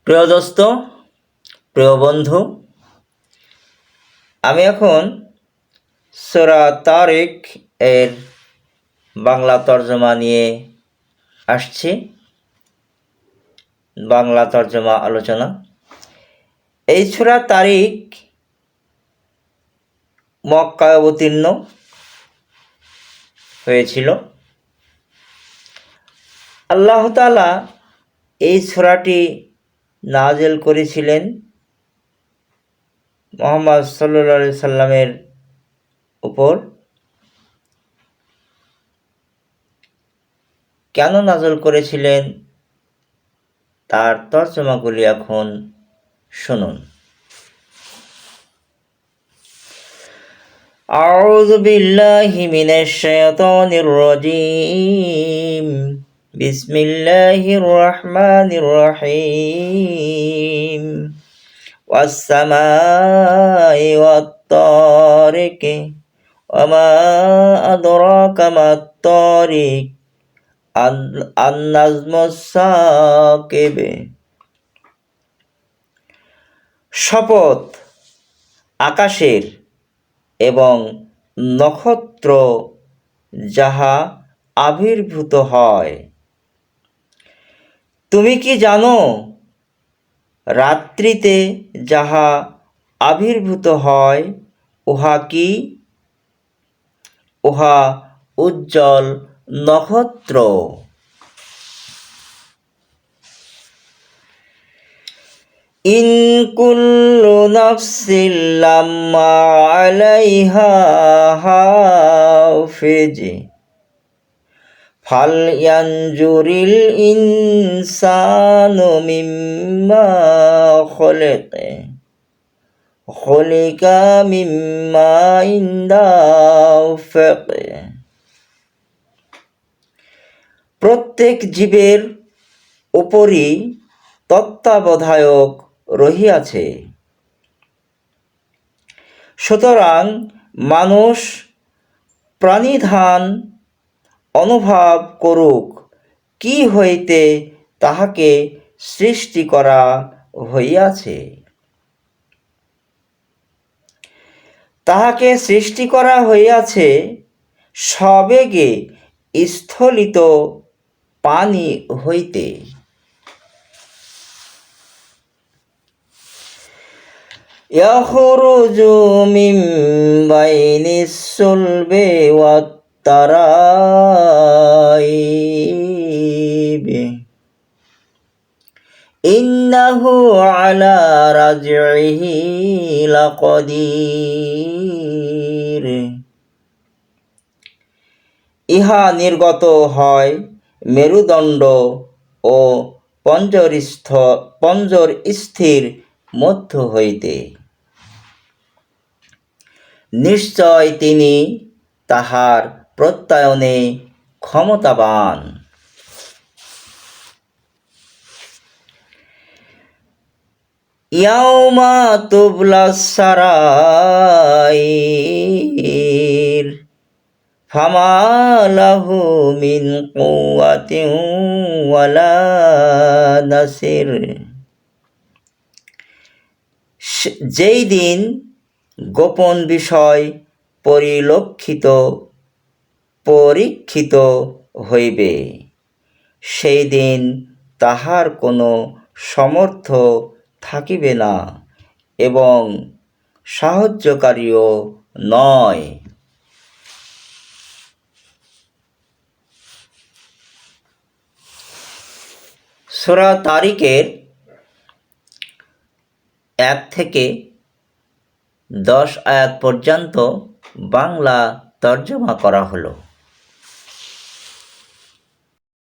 প্রিয় দোস্ত, প্রিয় বন্ধু, আমি এখন সূরা তারিক এর বাংলা তর্জমা নিয়ে আসছি। বাংলা তর্জমা আলোচনা। এই সূরা তারিক মক্কায় অবতীর্ণ হয়েছিল। আল্লাহ তাআলা এই সূরাটি নাযিল করেছিলেন মুহাম্মদ সাল্লাল্লাহু আলাইহি সাল্লামের উপর। কেন নাযিল করেছিলেন তার তর্জমাগুলি এখন শুনুন। আউযু বিল্লাহি মিনাশ শাইতানির রাজীম। বিসমিল্লাহির রহমানির রহিম। ওয়াস-সামাই ওয়াত-তারিক ওয়া মা আদরাকা মাত-তারিক আন-নাজমুস সাকিব। শপথ আকাশের এবং নক্ষত্র যাহা আবির্ভূত হয়। তুমি কি জানো রাত্রিতে যাহা আবির্ভূত হয় উহা কি? উহা উজ্জ্বল নক্ষত্র। ইন কুল্লু নাফসিন লাম্মা আলাইহা হাফিজ ফালইয়ানজুরিল ইনসানু মিম্মা খুলিকা মিম্মা দাফিক। প্রত্যেক জীবের উপরই তত্ত্বাবধায়ক রহিয়াছে। সুতরাং মানুষ প্রাণিধান অনুভব করুক কি হইতে তাহাকে সৃষ্টি করা হইয়াছে। তাহাকে সৃষ্টি করা হইয়াছে সবেগে স্খলিত পানি হইতে। ইয়াখরুজু মিন বাইনিস সুলবি ওয়াত তারাইব ইন্নাহু আলা রাজইহি লাকাদির। ইহা নির্গত হয় মেরুদণ্ড ও পঞ্জর স্থির মধ্য হইতে। নিশ্চয় তিনি তাহার প্রত্যয়নে ক্ষমতাবান। ইয়াউমা তুবলাস সারাইর ফামা লাহু মিন কুওয়াতিন ওয়ালা নাসির। যেই দিন গোপন বিষয় পরীক্ষিত হইবে, সেই দিন তাহার কোনো সমর্থ থাকিবে না এবং সাহায্যকারীও নয়। সূরা তারিকের 1 থেকে 10 আয়াত পর্যন্ত বাংলা তর্জমা করা হলো।